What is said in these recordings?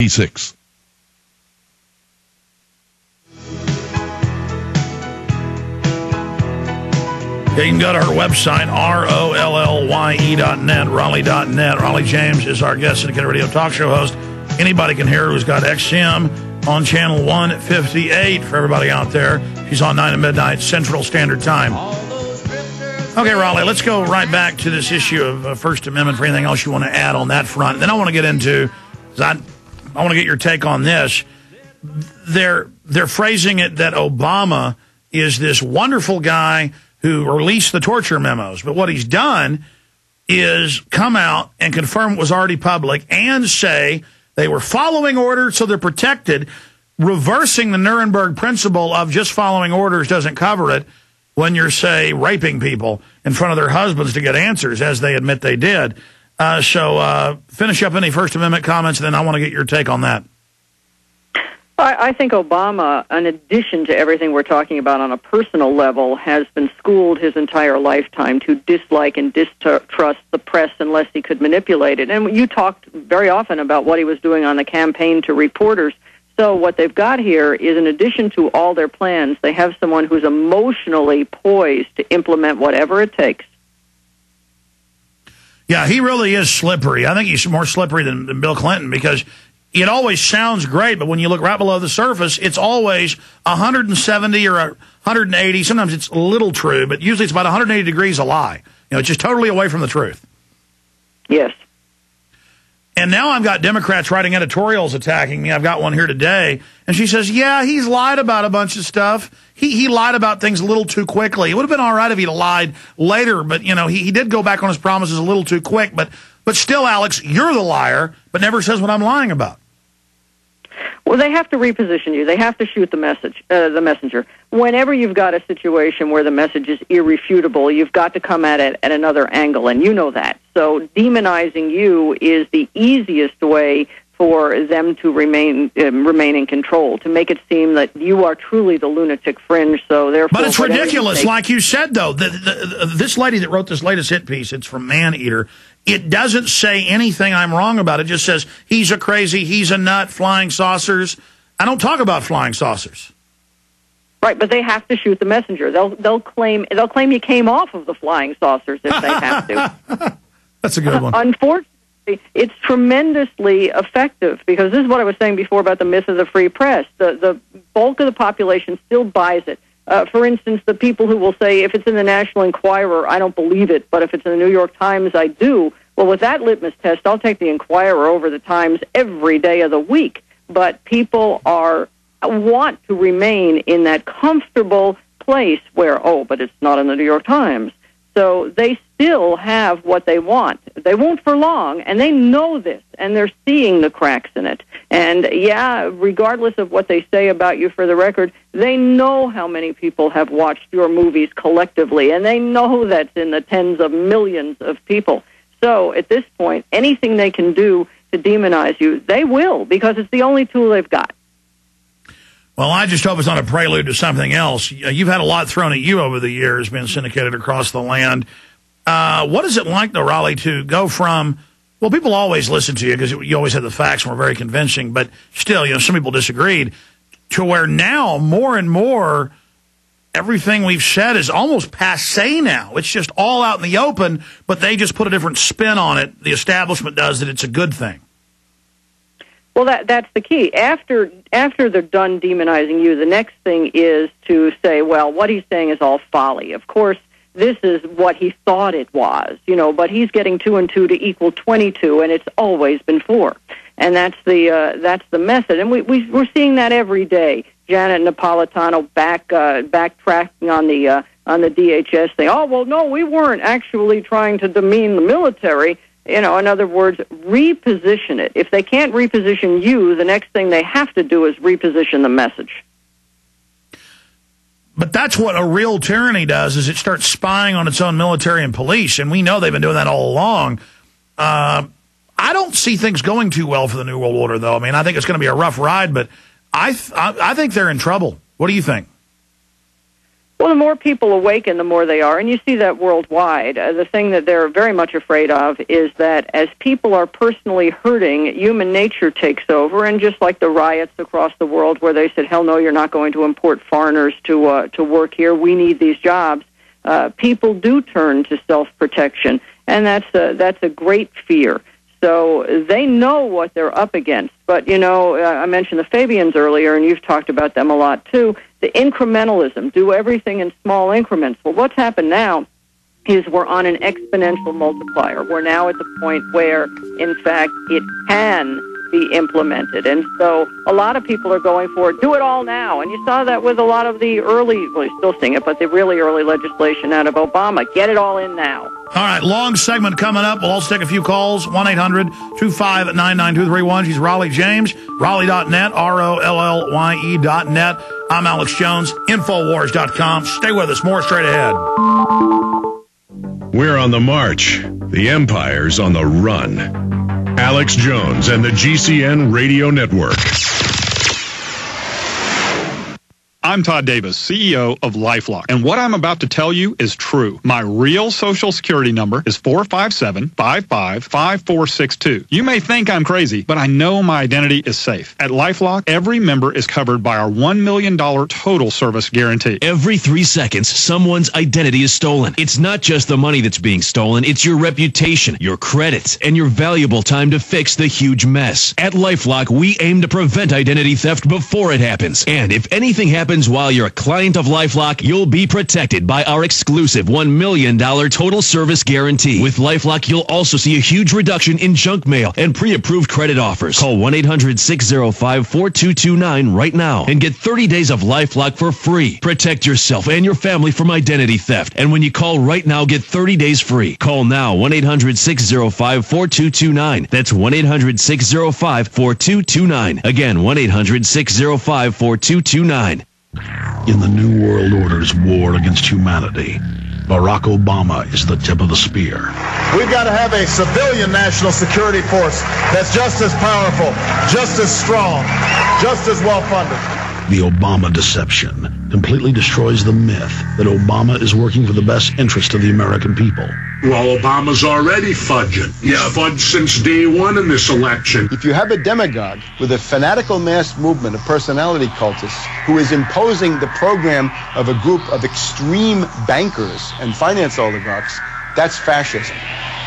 26. You can go to her website, ROLLYE.net, Raleigh.net. Raleigh James is our guest and radio talk show host. Anybody can hear her who's got XM on channel 158 for everybody out there. She's on 9 to midnight Central Standard Time. Okay, Raleigh, let's go right back to this issue of First Amendment for anything else you want to add on that front. And then I want to get into, I want to get your take on this. They're phrasing it that Obama is this wonderful guy who released the torture memos. But what he's done is come out and confirm what was already public and say they were following orders, so they're protected, reversing the Nuremberg principle of just following orders doesn't cover it when you're, say, raping people in front of their husbands to get answers, as they admit they did. So finish up any First Amendment comments, and then I want to get your take on that. I think Obama, in addition to everything we're talking about on a personal level, has been schooled his entire lifetime to dislike and distrust the press unless he could manipulate it. And you talked very often about what he was doing on the campaign to reporters. So what they've got here is, in addition to all their plans, they have someone who's emotionally poised to implement whatever it takes. Yeah, he really is slippery. I think he's more slippery than Bill Clinton, because it always sounds great, but when you look right below the surface, it's always 170 or 180. Sometimes it's a little true, but usually it's about 180 degrees a lie. It's just totally away from the truth. Yes. And now I've got Democrats writing editorials attacking me. I've got one here today, and she says, yeah, he's lied about a bunch of stuff. He lied about things a little too quickly. It would have been all right if he'd lied later, but, he did go back on his promises a little too quick. But still, Alex, you're the liar, but never says what I'm lying about. Well, they have to reposition you. They have to shoot the messenger. Whenever you've got a situation where the message is irrefutable, you've got to come at it at another angle, and you know that. So demonizing you is the easiest way for them to remain in control, to make it seem that you are truly the lunatic fringe. So therefore, but it's ridiculous, like you said, though. This lady that wrote this latest hit piece, it's from Maneater. It doesn't say anything I'm wrong about. It just says he's a crazy, he's a nut, flying saucers. I don't talk about flying saucers. Right, but they have to shoot the messenger. They'll claim you came off of the flying saucers if they have to. That's a good one. Unfortunately, it's tremendously effective, because this is what I was saying before about the myth of the free press. The bulk of the population still buys it. For instance, the people who will say, if it's in the National Enquirer, I don't believe it, but if it's in the New York Times, I do. Well, with that litmus test, I'll take the Enquirer over the Times every day of the week. But people want to remain in that comfortable place where, but it's not in the New York Times. So they still have what they want. They won't for long, and they know this, and they're seeing the cracks in it. And, yeah, regardless of what they say about you for the record, they know how many people have watched your movies collectively, and they know that's in the tens of millions of people. So at this point, anything they can do to demonize you, they will, because it's the only tool they've got. Well, I just hope it's not a prelude to something else. You've had a lot thrown at you over the years, been syndicated across the land. What is it like, though, Raleigh, to go from, well, people always listen to you because you always had the facts and were very convincing, but still, some people disagreed, to where now more and more everything we've said is almost passé now. It's just all out in the open, but they just put a different spin on it. The establishment does that it's a good thing. Well, that's the key. After they're done demonizing you, the next thing is to say, well, what he's saying is all folly. Of course, this is what he thought it was, but he's getting 2 and 2 to equal 22, and it's always been 4. And that's the method. And we're seeing that every day. Janet Napolitano backtracking on the DHS thing. Oh, well, no, we weren't actually trying to demean the military. In other words, reposition it. If they can't reposition you, the next thing they have to do is reposition the message. But that's what a real tyranny does, is it starts spying on its own military and police, and we know they've been doing that all along. I don't see things going too well for the New World Order, though. I mean, I think it's going to be a rough ride, but I think they're in trouble. What do you think? Well, the more people awaken, the more they are, and you see that worldwide. The thing that they're very much afraid of is that as people are personally hurting, human nature takes over, and just like the riots across the world where they said, hell no, you're not going to import foreigners to work here, we need these jobs, people do turn to self-protection, and that's a great fear. So they know what they're up against. But, I mentioned the Fabians earlier, and you've talked about them a lot, too. The incrementalism, do everything in small increments. Well, what's happened now is we're on an exponential multiplier. We're now at the point where, in fact, it can be implemented. And so a lot of people are going for it. Do it all now. And you saw that with a lot of the early, well, you're still seeing it, but the really early legislation out of Obama. Get it all in now. All right, long segment coming up. We'll also take a few calls. 1-800-259-9231. She's Raleigh James, Raleigh.net, ROLLYE.net. I'm Alex Jones, Infowars.com. Stay with us. More straight ahead. We're on the march. The empire's on the run. Alex Jones and the GCN Radio Network. I'm Todd Davis, CEO of LifeLock, and what I'm about to tell you is true. My real Social Security number is 457-55-5462. You may think I'm crazy, but I know my identity is safe. At LifeLock, every member is covered by our $1 million total service guarantee. Every 3 seconds, someone's identity is stolen. It's not just the money that's being stolen, it's your reputation, your credits, and your valuable time to fix the huge mess. At LifeLock, we aim to prevent identity theft before it happens. And if anything happens while you're a client of LifeLock, you'll be protected by our exclusive $1 million total service guarantee. With LifeLock, you'll also see a huge reduction in junk mail and pre-approved credit offers. Call 1-800-605-4229 right now and get 30 days of LifeLock for free. Protect yourself and your family from identity theft. And when you call right now, get 30 days free. Call now, 1-800-605-4229. That's 1-800-605-4229. Again, 1-800-605-4229. In the New World Order's war against humanity, Barack Obama is the tip of the spear. We've got to have a civilian national security force that's just as powerful, just as strong, just as well-funded. The Obama deception completely destroys the myth that Obama is working for the best interest of the American people. Well, Obama's already fudging. He's fudged since day one in this election. If you have a demagogue with a fanatical mass movement of personality cultists who is imposing the program of a group of extreme bankers and finance oligarchs, that's fascism.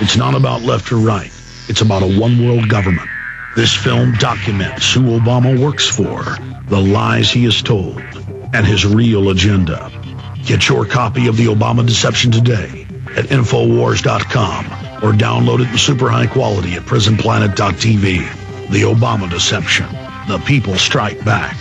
It's not about left or right. It's about a one-world government. This film documents who Obama works for, the lies he has told, and his real agenda. Get your copy of The Obama Deception today at Infowars.com or download it in super high quality at PrisonPlanet.tv. The Obama Deception. The people strike back.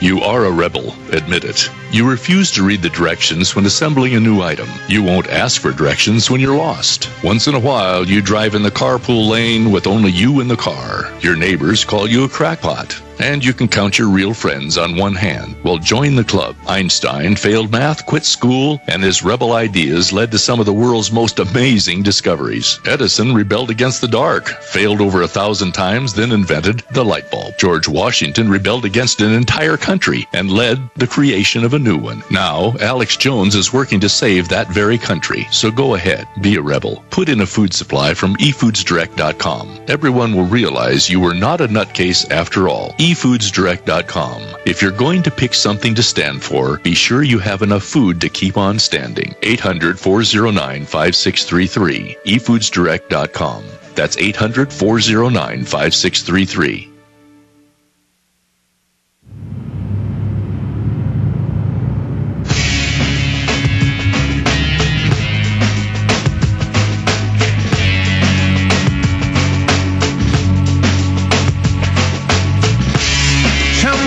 You are a rebel, admit it. You refuse to read the directions when assembling a new item. You won't ask for directions when you're lost. Once in a while, you drive in the carpool lane with only you in the car. Your neighbors call you a crackpot. And you can count your real friends on one hand. Well, join the club. Einstein failed math, quit school, and his rebel ideas led to some of the world's most amazing discoveries. Edison rebelled against the dark, failed over 1,000 times, then invented the light bulb. George Washington rebelled against an entire country and led the creation of a new one. Now, Alex Jones is working to save that very country. So go ahead, be a rebel. Put in a food supply from eFoodsDirect.com. Everyone will realize you were not a nutcase after all. eFoodsDirect.com. If you're going to pick something to stand for, be sure you have enough food to keep on standing. 800-409-5633. eFoodsDirect.com. That's 800-409-5633.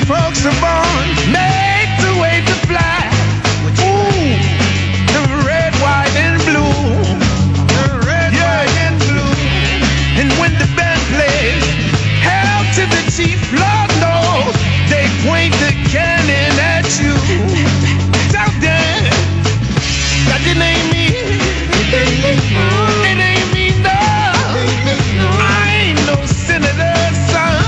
Folks are born, made to wait to fly. Ooh, the red, white, and blue. The red, white, and blue. And when the band plays, hail to the chief, Lord knows, they point the cannon at you. Out there, that it ain't me. It ain't me, no. I ain't no senator's son.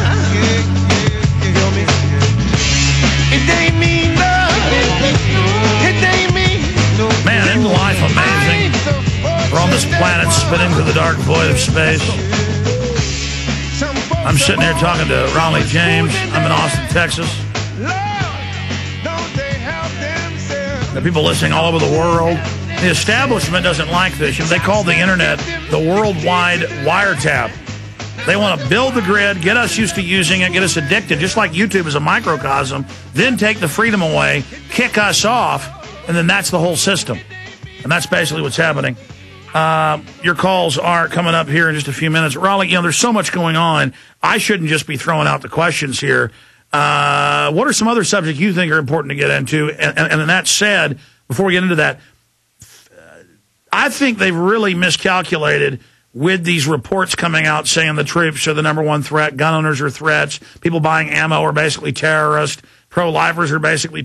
alternative space. I'm sitting here talking to Raleigh James. I'm in Austin, Texas. There are people listening all over the world. The establishment doesn't like this. They call the internet the worldwide wiretap. They want to build the grid, get us used to using it, get us addicted, just like YouTube is a microcosm, then take the freedom away, kick us off, and then that's the whole system. And that's basically what's happening. Your calls are coming up here in just a few minutes. Raleigh, there's so much going on. I shouldn't just be throwing out the questions here. What are some other subjects you think are important to get into? And that said, before we get into that, I think they've really miscalculated with these reports coming out saying the troops are the number one threat, gun owners are threats, people buying ammo are basically terrorists, pro-lifers are basically